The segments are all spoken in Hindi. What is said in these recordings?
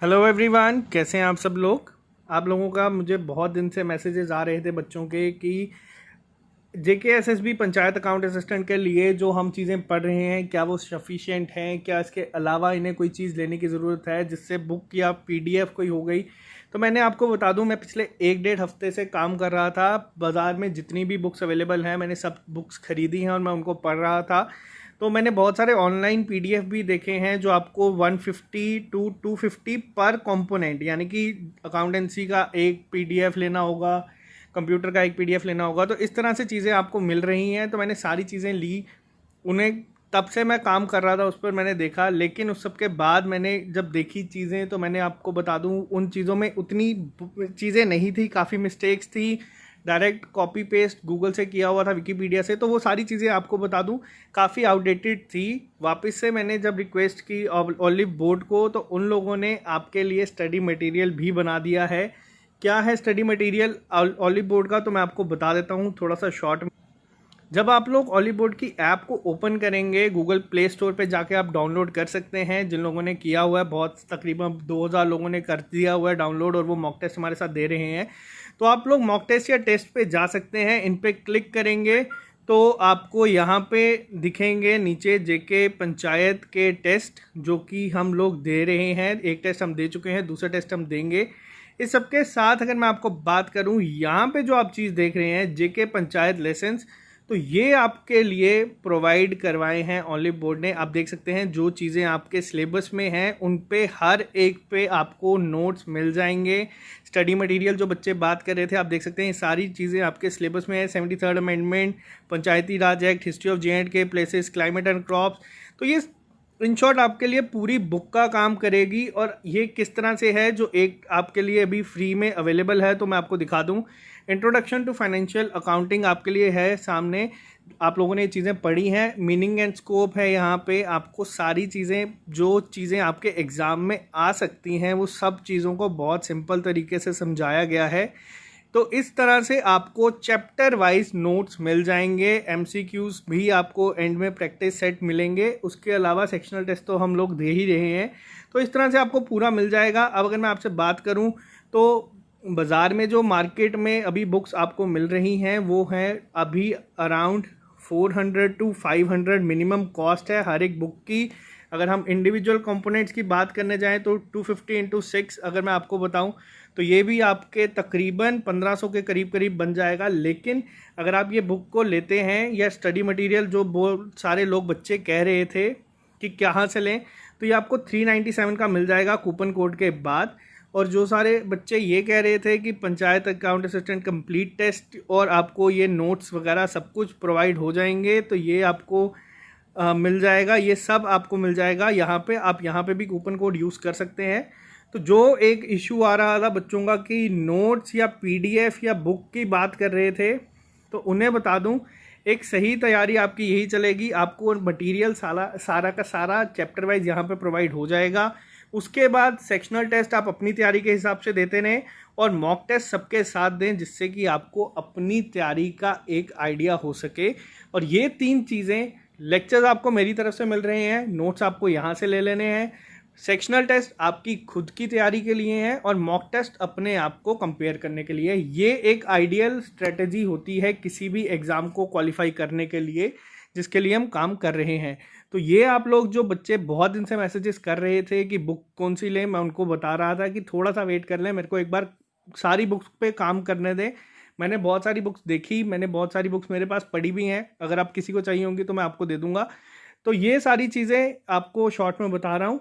हेलो एवरीवन, कैसे हैं आप सब लोग। आप लोगों का मुझे बहुत दिन से मैसेजेस आ रहे थे बच्चों के कि JKSSB पंचायत अकाउंट असिस्टेंट के लिए जो हम चीज़ें पढ़ रहे हैं क्या वो सफिशिएंट हैं, क्या इसके अलावा इन्हें कोई चीज़ लेने की ज़रूरत है जिससे बुक या PDF कोई हो गई। तो मैंने आपको बता दूं, मैं पिछले 1 डेढ़ हफ्ते से काम कर रहा था। बाज़ार में जितनी भी बुक्स अवेलेबल हैं मैंने सब बुक्स खरीदी हैं और मैं उनको पढ़ रहा था। तो मैंने बहुत सारे ऑनलाइन PDF भी देखे हैं जो आपको 150 टू 250 पर कंपोनेंट, यानी कि अकाउंटेंसी का एक PDF लेना होगा, कंप्यूटर का एक PDF लेना होगा। तो इस तरह से चीज़ें आपको मिल रही हैं। तो मैंने सारी चीज़ें ली, उन्हें तब से मैं काम कर रहा था उस पर, मैंने देखा। लेकिन उस सब के बाद मैंने जब देखी चीज़ें तो मैंने आपको बता दूं उन चीज़ों में उतनी चीज़ें नहीं थी, काफ़ी मिस्टेक्स थी। डायरेक्ट कॉपी पेस्ट गूगल से किया हुआ था, विकीपीडिया से। तो वो सारी चीज़ें आपको बता दूं काफ़ी आउटडेटेड थी। वापस से मैंने जब रिक्वेस्ट की ऑलिव बोर्ड को तो उन लोगों ने आपके लिए स्टडी मटेरियल भी बना दिया है। क्या है स्टडी मटेरियल ऑलिव बोर्ड का, तो मैं आपको बता देता हूँ थोड़ा सा शॉर्ट में। जब आप लोग ऑलिव बोर्ड की ऐप को ओपन करेंगे, गूगल प्ले स्टोर पे जाके आप डाउनलोड कर सकते हैं। जिन लोगों ने किया हुआ है, बहुत तकरीबन 2000 लोगों ने कर दिया हुआ है डाउनलोड और वो मॉक टेस्ट हमारे साथ दे रहे हैं। तो आप लोग मॉक टेस्ट या टेस्ट पे जा सकते हैं। इन पे क्लिक करेंगे तो आपको यहाँ पे दिखेंगे नीचे JK पंचायत के टेस्ट जो कि हम लोग दे रहे हैं। एक टेस्ट हम दे चुके हैं, दूसरा टेस्ट हम देंगे। इस सबके साथ अगर मैं आपको बात करूं, यहाँ पे जो आप चीज़ देख रहे हैं JK पंचायत लेसन्स, तो ये आपके लिए प्रोवाइड करवाए हैं ऑलिव बोर्ड ने। आप देख सकते हैं जो चीज़ें आपके सिलेबस में हैं उन पे हर एक पे आपको नोट्स मिल जाएंगे। स्टडी मटेरियल जो बच्चे बात कर रहे थे, आप देख सकते हैं ये सारी चीज़ें आपके सिलेबस में है। 73rd amendment, Panchayati Raj act, history of JK places, climate and crops. तो ये इन शॉर्ट आपके लिए पूरी बुक का काम करेगी। और ये किस तरह से है, जो एक आपके लिए अभी फ्री में अवेलेबल है, तो मैं आपको दिखा दूं। इंट्रोडक्शन टू फाइनेंशियल अकाउंटिंग आपके लिए है सामने। आप लोगों ने ये चीज़ें पढ़ी हैं। मीनिंग एंड स्कोप है, यहाँ पे आपको सारी चीज़ें, जो चीज़ें आपके एग्ज़ाम में आ सकती हैं वो सब चीज़ों को बहुत सिंपल तरीके से समझाया गया है। तो इस तरह से आपको चैप्टर वाइज नोट्स मिल जाएंगे। MCQs भी आपको एंड में प्रैक्टिस सेट मिलेंगे। उसके अलावा सेक्शनल टेस्ट तो हम लोग दे ही रहे हैं। तो इस तरह से आपको पूरा मिल जाएगा। अब अगर मैं आपसे बात करूं तो बाज़ार में जो मार्केट में अभी बुक्स आपको मिल रही हैं वो हैं अभी अराउंड 400 टू 500 मिनिमम कॉस्ट है हर एक बुक की। अगर हम इंडिविजुअल कंपोनेंट्स की बात करने जाएं तो 250 इंटू 6 अगर मैं आपको बताऊं तो ये भी आपके तकरीबन 1500 के करीब करीब बन जाएगा। लेकिन अगर आप ये बुक को लेते हैं या स्टडी मटेरियल जो बहुत सारे लोग बच्चे कह रहे थे कि कहाँ से लें, तो ये आपको 397 का मिल जाएगा कूपन कोड के बाद। और जो सारे बच्चे ये कह रहे थे कि panchayat account assistant complete test और आपको ये नोट्स वगैरह सब कुछ प्रोवाइड हो जाएंगे, तो ये आपको मिल जाएगा। ये सब आपको मिल जाएगा यहाँ पे। आप यहाँ पे भी कूपन कोड यूज़ कर सकते हैं। तो जो एक इशू आ रहा था बच्चों का कि नोट्स या PDF या बुक की बात कर रहे थे, तो उन्हें बता दूं एक सही तैयारी आपकी यही चलेगी। आपको मटेरियल सारा का सारा चैप्टर वाइज यहाँ पे प्रोवाइड हो जाएगा। उसके बाद सेक्शनल टेस्ट आप अपनी तैयारी के हिसाब से देते रहें और मॉक टेस्ट सबके साथ दें, जिससे कि आपको अपनी तैयारी का एक आइडिया हो सके। और ये 3 चीज़ें, लेक्चर्स आपको मेरी तरफ से मिल रहे हैं, नोट्स आपको यहाँ से ले लेने हैं, सेक्शनल टेस्ट आपकी खुद की तैयारी के लिए है और मॉक टेस्ट अपने आप को कंपेयर करने के लिए। ये एक आइडियल स्ट्रेटजी होती है किसी भी एग्ज़ाम को क्वालिफाई करने के लिए, जिसके लिए हम काम कर रहे हैं। तो ये आप लोग जो बच्चे बहुत दिन से मैसेजेस कर रहे थे कि बुक कौन सी लें, मैं उनको बता रहा था कि थोड़ा सा वेट कर लें, मेरे को एक बार सारी बुक्स पे काम करने दें। मैंने बहुत सारी बुक्स देखी, मैंने बहुत सारी बुक्स मेरे पास पढ़ी भी हैं। अगर आप किसी को चाहिए होंगी तो मैं आपको दे दूंगा। तो ये सारी चीज़ें आपको शॉर्ट में बता रहा हूँ।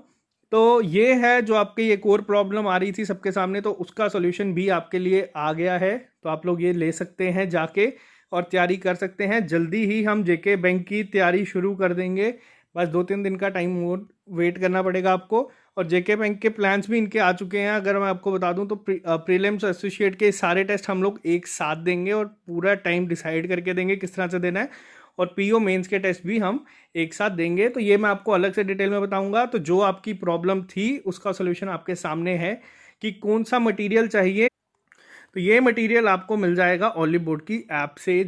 तो ये है जो आपकी एक और प्रॉब्लम आ रही थी सबके सामने, तो उसका सोल्यूशन भी आपके लिए आ गया है। तो आप लोग ये ले सकते हैं जाके और तैयारी कर सकते हैं। जल्दी ही हम JK बैंक की तैयारी शुरू कर देंगे। बस 2-3 दिन का टाइम और वेट करना पड़ेगा आपको। और JK बैंक के प्लान्स भी इनके आ चुके हैं। अगर मैं आपको बता दूं तो प्रीलिम्स एसोसिएट के सारे टेस्ट हम लोग एक साथ देंगे और पूरा टाइम डिसाइड करके देंगे किस तरह से देना है। और PO मेंस के टेस्ट भी हम एक साथ देंगे। तो ये मैं आपको अलग से डिटेल में बताऊंगा। तो जो आपकी प्रॉब्लम थी उसका सोल्यूशन आपके सामने है कि कौन सा मटेरियल चाहिए। तो ये मटेरियल आपको मिल जाएगा ऑलिव बोर्ड की ऐप से।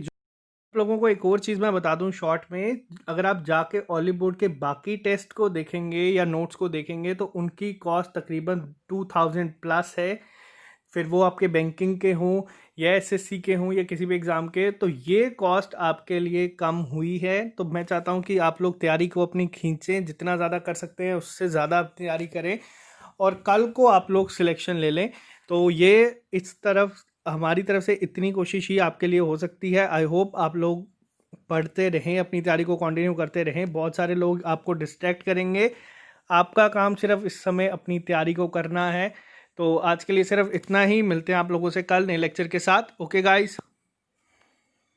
आप लोगों को एक और चीज़ मैं बता दूं शॉर्ट में, अगर आप जाके ऑलिव बोर्ड के बाकी टेस्ट को देखेंगे या नोट्स को देखेंगे तो उनकी कॉस्ट तकरीबन 2000 प्लस है। फिर वो आपके बैंकिंग के हों या एसएससी के हों या किसी भी एग्ज़ाम के, तो ये कॉस्ट आपके लिए कम हुई है। तो मैं चाहता हूँ कि आप लोग तैयारी को अपनी खींचें, जितना ज़्यादा कर सकते हैं उससे ज़्यादा आप तैयारी करें और कल को आप लोग सिलेक्शन ले लें। तो ये इस तरफ हमारी तरफ से इतनी कोशिश ही आपके लिए हो सकती है। आई होप आप लोग पढ़ते रहें, अपनी तैयारी को कंटिन्यू करते रहें। बहुत सारे लोग आपको डिस्ट्रैक्ट करेंगे, आपका काम सिर्फ इस समय अपनी तैयारी को करना है। तो आज के लिए सिर्फ इतना ही, मिलते हैं आप लोगों से कल नए लेक्चर के साथ। Okay guys.